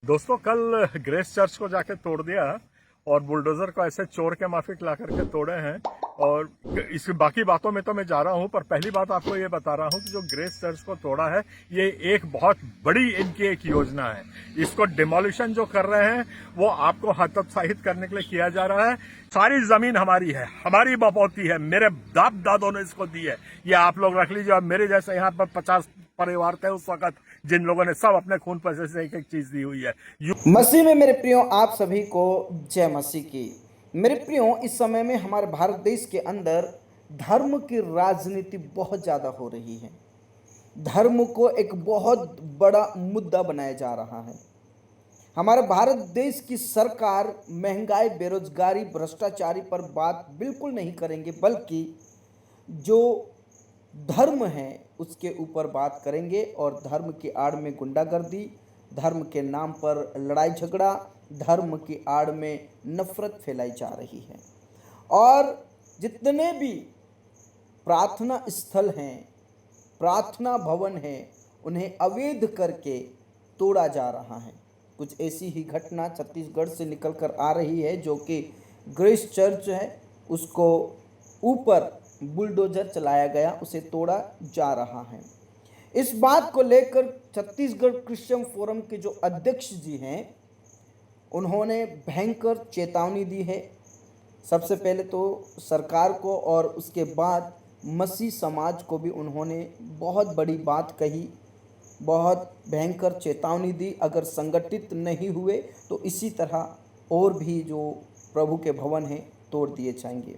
दोस्तों कल grace church को जाके तोड़ दिया और बुलडोजर को ऐसे चोर के माफिक ला करके तोड़े हैं। और इस बाकी बातों में तो मैं जा रहा हूं, पर पहली बात आपको ये बता रहा हूं कि जो ग्रेस चर्च को तोड़ा है ये एक बहुत बड़ी इनकी एक योजना है। इसको डिमोलिशन जो कर रहे हैं वो आपको हतोत्साहित करने के लिए किया जा रहा है। सारी जमीन हमारी है, हमारी बपौती है, मेरे बाप दादों ने इसको दी है। ये आप लोग रख लीजिए। और मेरे जैसे यहाँ पर 50 परिवार थे उस वक्त, जिन लोगों ने सब अपने खून पैसे से एक एक चीज दी हुई है। मसीह में मेरे प्रियो, आप सभी को जय मसीह की। मेरे प्रियो, इस समय में हमारे भारत देश के अंदर धर्म की राजनीति बहुत ज़्यादा हो रही है। धर्म को एक बहुत बड़ा मुद्दा बनाया जा रहा है। हमारे भारत देश की सरकार महंगाई, बेरोजगारी, भ्रष्टाचारी पर बात बिल्कुल नहीं करेंगे, बल्कि जो धर्म है उसके ऊपर बात करेंगे। और धर्म की आड़ में गुंडागर्दी, धर्म के नाम पर लड़ाई झगड़ा, धर्म की आड़ में नफरत फैलाई जा रही है। और जितने भी प्रार्थना स्थल हैं, प्रार्थना भवन हैं, उन्हें अवैध करके तोड़ा जा रहा है। कुछ ऐसी ही घटना छत्तीसगढ़ से निकल कर आ रही है, जो कि ग्रेस चर्च है उसको ऊपर बुलडोजर चलाया गया, उसे तोड़ा जा रहा है। इस बात को लेकर छत्तीसगढ़ क्रिश्चियन फोरम के जो अध्यक्ष जी हैं, उन्होंने भयंकर चेतावनी दी है। सबसे पहले तो सरकार को और उसके बाद मसीह समाज को भी उन्होंने बहुत बड़ी बात कही, बहुत भयंकर चेतावनी दी। अगर संगठित नहीं हुए तो इसी तरह और भी जो प्रभु के भवन हैं तोड़ दिए जाएंगे।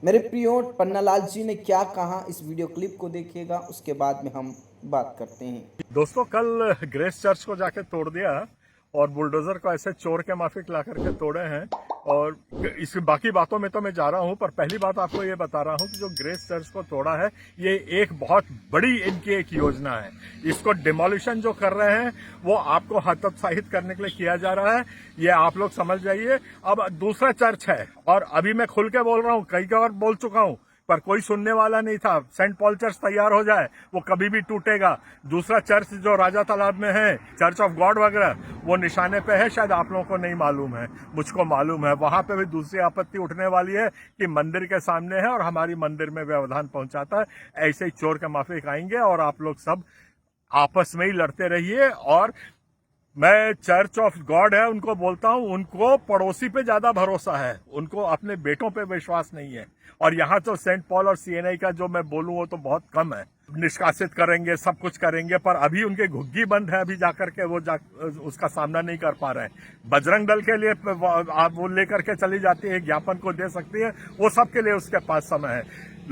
मेरे प्रियो, पन्नालाल जी ने क्या कहा, इस वीडियो क्लिप को देखिएगा, उसके बाद में हम बात करते हैं। दोस्तों कल ग्रेस चर्च को जाके तोड़ दिया और बुलडोजर को ऐसे चोर के माफिक ला करके तोड़े हैं। और इस बाकी बातों में तो मैं जा रहा हूं, पर पहली बात आपको ये बता रहा हूं कि जो ग्रेस चर्च को तोड़ा है ये एक बहुत बड़ी इनकी एक योजना है। इसको डिमोलिशन जो कर रहे हैं वो आपको हतोत्साहित करने के लिए किया जा रहा है, ये आप लोग समझ जाइए। अब दूसरा चर्च है और अभी मैं खुल के बोल रहा हूं, कई बार बोल चुका हूं, पर कोई सुनने वाला नहीं था। सेंट पॉल चर्च तैयार हो जाए, वो कभी भी टूटेगा। दूसरा चर्च जो राजा तालाब में है, चर्च ऑफ गॉड वगैरह, वो निशाने पे है, शायद आप लोगों को नहीं मालूम है, मुझको मालूम है। वहां पे भी दूसरी आपत्ति उठने वाली है कि मंदिर के सामने है और हमारी मंदिर में व्यवधान पहुंचाता है। ऐसे ही चोर के माफिक आएंगे और आप लोग सब आपस में ही लड़ते रहिए। और मैं चर्च ऑफ गॉड है उनको बोलता हूं, उनको पड़ोसी पे ज्यादा भरोसा है, उनको अपने बेटों पे विश्वास नहीं है। और यहाँ तो सेंट पॉल और सीएनआई का जो मैं बोलूं वो तो बहुत कम है। निष्कासित करेंगे, सब कुछ करेंगे, पर अभी उनके घुग्गी बंद है, अभी जाकर के वो उसका सामना नहीं कर पा रहे हैं। बजरंग दल के लिए आप वो लेकर के चली जाती है, ज्ञापन को दे सकती है, वो सबके लिए उसके पास समय है।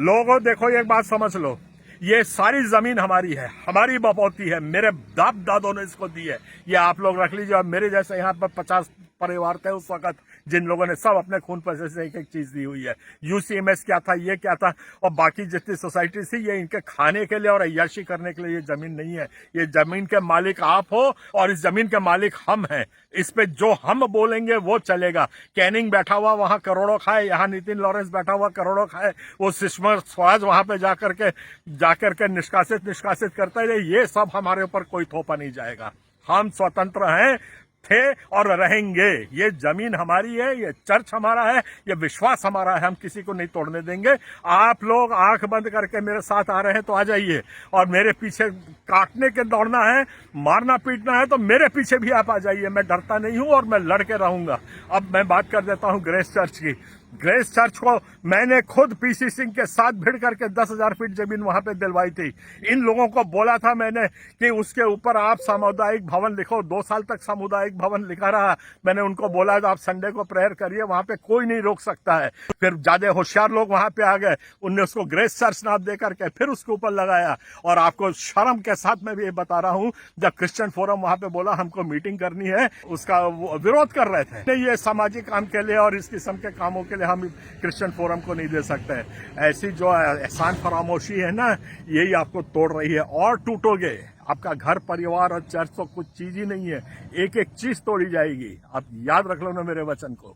लोगों देखो, एक बात समझ लो, ये सारी जमीन हमारी है, हमारी बपौती है, मेरे बाप दादों ने इसको दी है। ये आप लोग रख लीजिए। और मेरे जैसे यहाँ पर 50 परिवार थे उस वक्त, जिन लोगों ने सब अपने खून पैसे से एक एक चीज दी हुई है। यूसीएमएस क्या था, ये क्या था, और बाकी जितनी सोसाइटी थी, ये इनके खाने के लिए और अय्याशी करने के लिए ये जमीन नहीं है। ये जमीन के मालिक आप हो और इस जमीन के मालिक हम हैं। इस पे जो हम बोलेंगे वो चलेगा। कैनिंग बैठा हुआ वहां करोड़ों खाए, यहाँ नितिन लॉरेंस बैठा हुआ करोड़ों खाए, वो सुषमा स्वराज वहां पे जाकर के निष्कासित करता है। ये सब हमारे ऊपर कोई थोपा नहीं जाएगा। हम स्वतंत्र हैं, थे और रहेंगे। ये जमीन हमारी है, ये चर्च हमारा है, ये विश्वास हमारा है, हम किसी को नहीं तोड़ने देंगे। आप लोग आंख बंद करके मेरे साथ आ रहे हैं तो आ जाइए, और मेरे पीछे काटने के दौड़ना है, मारना पीटना है तो मेरे पीछे भी आप आ जाइए। मैं डरता नहीं हूं और मैं लड़के रहूंगा। अब मैं बात कर देता हूं ग्रेस चर्च की। ग्रेस चर्च को मैंने खुद पीसी सिंह के साथ भिड़ करके 10,000 फीट जमीन वहां पे दिलवाई थी। इन लोगों को बोला था मैंने कि उसके ऊपर आप सामुदायिक भवन लिखो। 2 साल तक सामुदायिक भवन लिखा रहा। मैंने उनको बोला आप संडे को प्रेयर करिए, वहां पे कोई नहीं रोक सकता है। फिर ज्यादा होशियार लोग वहां पे आ गए, उनने उसको ग्रेस चर्च नाम दे करके फिर उसके ऊपर लगाया। और आपको शर्म के साथ मैं भी ये बता रहा हूं, जब क्रिश्चियन फोरम वहां पे बोला हमको मीटिंग करनी है, उसका विरोध कर रहे थे। नहीं, ये सामाजिक काम के लिए और इस किस्म के कामों के लिए हम क्रिश्चियन फोरम को नहीं दे सकते। ऐसी जो एहसान फरामोशी है ना, यही आपको तोड़ रही है। और टूटोगे, आपका घर परिवार और चर्च तो कुछ चीज ही नहीं है, एक एक चीज तोड़ी जाएगी। आप याद रख लो ना मेरे वचन को।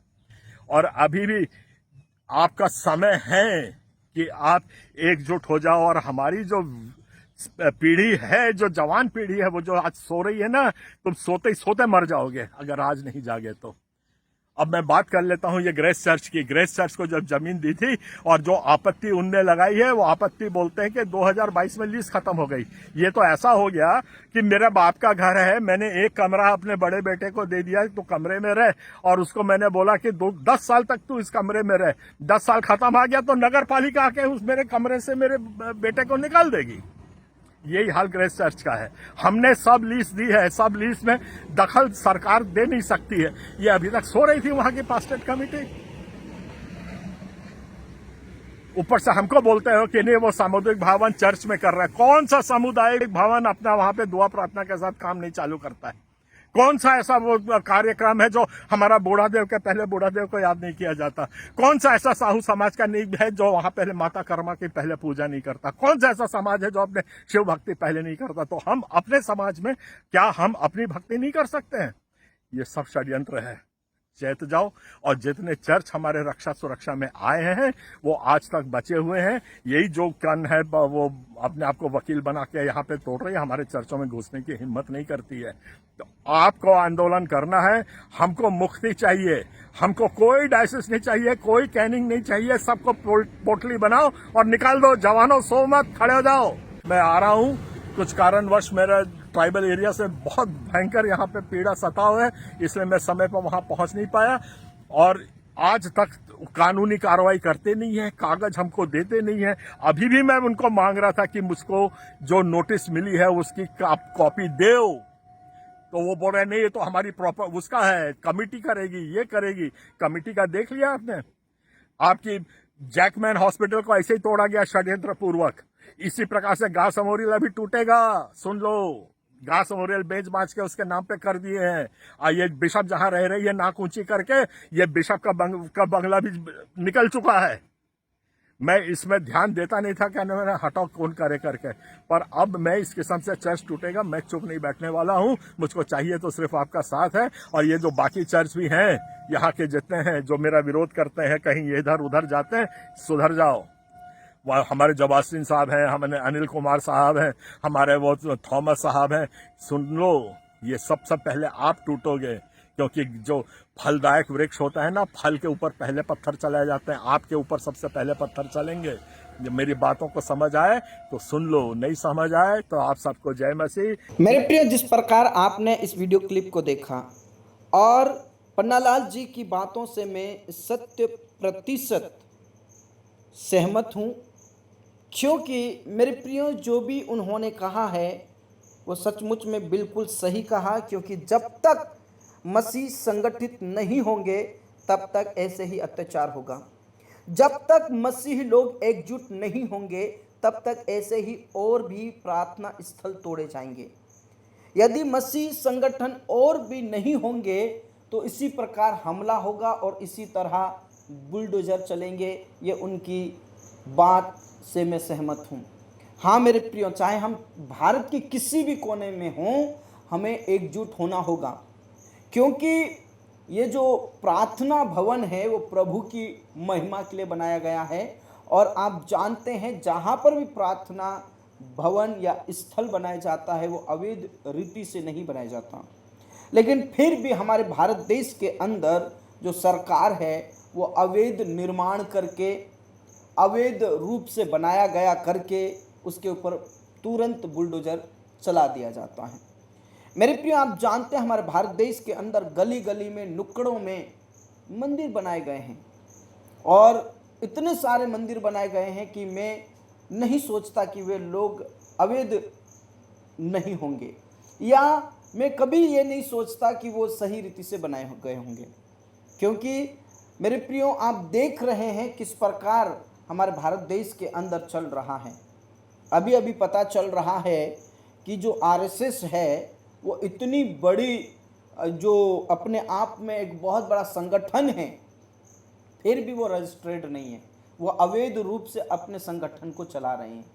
और अभी भी आपका समय है कि आप एकजुट हो जाओ और हमारी जो पीढ़ी है, जो जवान पीढ़ी है, वो जो आज सो रही है ना, तुम सोते ही सोते मर जाओगे अगर आज नहीं जागे तो। अब मैं बात कर लेता हूं ये ग्रेस चर्च की। ग्रेस चर्च को जब जमीन दी थी और जो आपत्ति उनने लगाई है, वो आपत्ति बोलते हैं कि 2022 में लीज खत्म हो गई। ये तो ऐसा हो गया कि मेरे बाप का घर है, मैंने एक कमरा अपने बड़े बेटे को दे दिया, तो कमरे में रह, और उसको मैंने बोला कि 10 साल तक तू इस कमरे में रह। 10 साल खत्म आ गया तो नगर पालिका आके उस मेरे कमरे से मेरे बेटे को निकाल देगी। यही हाल ग्रेस चर्च का है। हमने सब लीज दी है, सब लीज में दखल सरकार दे नहीं सकती है। ये अभी तक सो रही थी वहां की पास्टेट कमेटी। ऊपर से हमको बोलते हो कि नहीं वो सामुदायिक भवन चर्च में कर रहा है। कौन सा सामुदायिक भवन अपना वहां पे दुआ प्रार्थना के साथ काम नहीं चालू करता है? कौन सा ऐसा वो कार्यक्रम है जो हमारा बूढ़ा देव के पहले बूढ़ा देव को याद नहीं किया जाता? कौन सा ऐसा साहू समाज का नींव है जो वहां पहले माता कर्मा की पहले पूजा नहीं करता? कौन सा ऐसा समाज है जो अपने शिव भक्ति पहले नहीं करता? तो हम अपने समाज में क्या हम अपनी भक्ति नहीं कर सकते हैं? ये सब षड्यंत्र है। चेत जाओ। और जितने चर्च हमारे रक्षा सुरक्षा में आए हैं वो आज तक बचे हुए हैं। यही जो कन है वो अपने आप को वकील बना के यहाँ पे तोड़ रही है, हमारे चर्चों में घुसने की हिम्मत नहीं करती है। तो आपको आंदोलन करना है। हमको मुक्ति चाहिए, हमको कोई डायसिस नहीं चाहिए, कोई कैनिंग नहीं चाहिए। सबको पोटली बनाओ और निकाल दो। जवानों सो मत, खड़े हो जाओ। मैं आ रहा हूँ, कुछ कारणवश मेरा ट्राइबल एरिया से बहुत भयंकर यहाँ पे पीड़ा सताव है, इसलिए मैं समय पर वहां पहुंच नहीं पाया। और आज तक कानूनी कार्रवाई करते नहीं है, कागज हमको देते नहीं है। अभी भी मैं उनको मांग रहा था कि मुझको जो नोटिस मिली है उसकी कॉपी दो, तो वो बोल रहे नहीं, ये तो हमारी प्रॉपर उसका है, कमिटी करेगी, ये करेगी। कमिटी का देख लिया आपने? आपकी जैकमैन हॉस्पिटल को ऐसे ही तोड़ा गया षड्यंत्र पूर्वक। इसी प्रकार से गांव समोरियल अभी टूटेगा। सुन लो, गांव समोरियल बेच बांच के उसके नाम पे कर दिए हैं। ये बिशप जहां रह रही है नाक ऊंची करके, ये बिशप का बंगला भी निकल चुका है। मैं इसमें ध्यान देता नहीं था कि मैंने हटाओ कौन करे करके, पर अब मैं इस किस्म से चर्च टूटेगा, मैं चुप नहीं बैठने वाला हूं। मुझको चाहिए तो सिर्फ आपका साथ है। और ये जो बाकी चर्च भी हैं यहाँ के जितने हैं जो मेरा विरोध करते हैं, कहीं ये इधर उधर जाते हैं, सुधर जाओ। वह हमारे जवासिन साहब हैं, हमारे अनिल कुमार साहब हैं, हमारे वो थॉमस साहब हैं। सुन लो, ये सब पहले आप टूटोगे, क्योंकि जो फलदायक वृक्ष होता है ना, फल के ऊपर पहले पत्थर चलाए जाते हैं। आपके ऊपर सबसे पहले पत्थर चलेंगे। जब मेरी बातों को समझ आए तो सुन लो, नहीं समझ आए तो आप सबको जय मसीह। मेरे प्रिय, जिस प्रकार आपने इस वीडियो क्लिप को देखा और पन्नालाल जी की बातों से मैं 100% सहमत हूँ, क्योंकि मेरे प्रियो जो भी उन्होंने कहा है वो सचमुच में बिल्कुल सही कहा। क्योंकि जब तक मसीह संगठित नहीं होंगे तब तक ऐसे ही अत्याचार होगा। जब तक मसीह लोग एकजुट नहीं होंगे तब तक ऐसे ही और भी प्रार्थना स्थल तोड़े जाएंगे। यदि मसीह संगठन और भी नहीं होंगे तो इसी प्रकार हमला होगा और इसी तरह बुलडोजर चलेंगे। ये उनकी बात से मैं सहमत हूँ। हाँ मेरे प्रियो, चाहे हम भारत के किसी भी कोने में हों, हमें एकजुट होना होगा। क्योंकि ये जो प्रार्थना भवन है वो प्रभु की महिमा के लिए बनाया गया है। और आप जानते हैं, जहाँ पर भी प्रार्थना भवन या स्थल बनाया जाता है वो अवैध रीति से नहीं बनाया जाता। लेकिन फिर भी हमारे भारत देश के अंदर जो सरकार है वो अवैध निर्माण करके, अवैध रूप से बनाया गया करके उसके ऊपर तुरंत बुलडोजर चला दिया जाता है। मेरे प्रिय, आप जानते हैं हमारे भारत देश के अंदर गली गली में, नुक्कड़ों में मंदिर बनाए गए हैं। और इतने सारे मंदिर बनाए गए हैं कि मैं नहीं सोचता कि वे लोग अवैध नहीं होंगे, या मैं कभी ये नहीं सोचता कि वो सही रीति से बनाए गए होंगे। क्योंकि मेरे प्रियो, आप देख रहे हैं किस प्रकार हमारे भारत देश के अंदर चल रहा है। अभी अभी पता चल रहा है कि जो आरएसएस है वो इतनी बड़ी, जो अपने आप में एक बहुत बड़ा संगठन है, फिर भी वो रजिस्टर्ड नहीं है। वो अवैध रूप से अपने संगठन को चला रहे हैं।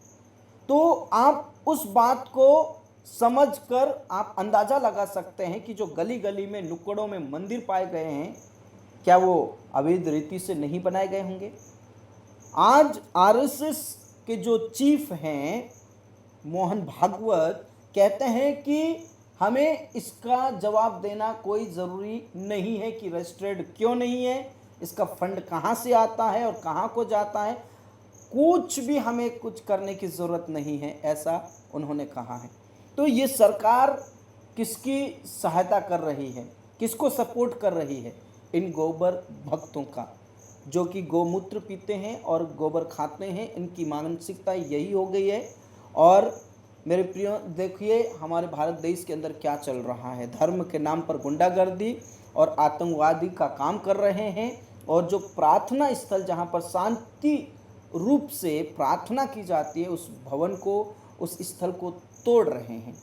तो आप उस बात को समझकर आप अंदाज़ा लगा सकते हैं कि जो गली गली में, नुक्कड़ों में मंदिर पाए गए हैं, क्या वो अवैध रीति से नहीं बनाए गए होंगे? आज आरएसएस के जो चीफ हैं मोहन भागवत कहते हैं कि हमें इसका जवाब देना कोई ज़रूरी नहीं है कि रजिस्टर्ड क्यों नहीं है, इसका फंड कहाँ से आता है और कहाँ को जाता है, कुछ भी हमें कुछ करने की ज़रूरत नहीं है, ऐसा उन्होंने कहा है। तो ये सरकार किसकी सहायता कर रही है, किसको सपोर्ट कर रही है? इन गोबर भक्तों का, जो कि गोमूत्र पीते हैं और गोबर खाते हैं। इनकी मानसिकता यही हो गई है। और मेरे प्रियो देखिए हमारे भारत देश के अंदर क्या चल रहा है। धर्म के नाम पर गुंडागर्दी और आतंकवादी का काम कर रहे हैं, और जो प्रार्थना स्थल जहाँ पर शांति रूप से प्रार्थना की जाती है, उस भवन को, उस स्थल को तोड़ रहे हैं।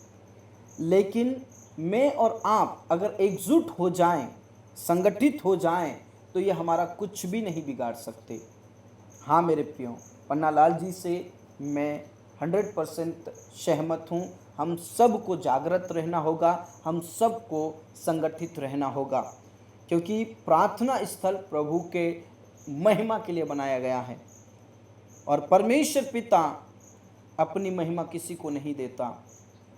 लेकिन मैं और आप अगर एकजुट हो जाएं, संगठित हो जाएं, तो ये हमारा कुछ भी नहीं बिगाड़ सकते। हाँ मेरे प्रियो, पन्नालाल जी से मैं 100% सहमत हूँ। हम सबको जागृत रहना होगा, हम सबको संगठित रहना होगा, क्योंकि प्रार्थना स्थल प्रभु के महिमा के लिए बनाया गया है, और परमेश्वर पिता अपनी महिमा किसी को नहीं देता।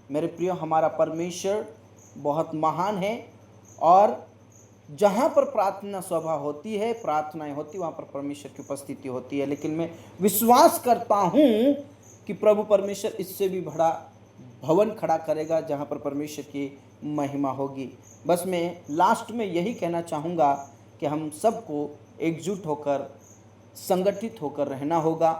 मेरे प्रियो, हमारा परमेश्वर बहुत महान है, और जहाँ पर प्रार्थना सभा होती है, प्रार्थनाएं होती, वहाँ पर परमेश्वर की उपस्थिति होती है। लेकिन मैं विश्वास करता हूँ कि प्रभु परमेश्वर इससे भी बड़ा भवन खड़ा करेगा, जहाँ पर परमेश्वर की महिमा होगी। बस मैं लास्ट में यही कहना चाहूँगा कि हम सबको एकजुट होकर, संगठित होकर रहना होगा,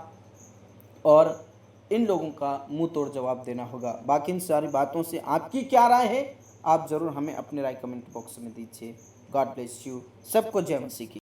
और इन लोगों का मुंह तोड़ जवाब देना होगा। बाकी इन सारी बातों से आपकी क्या राय है, आप ज़रूर हमें अपनी राय कमेंट बॉक्स में दीजिए। God bless you. सबको जय मसीह की।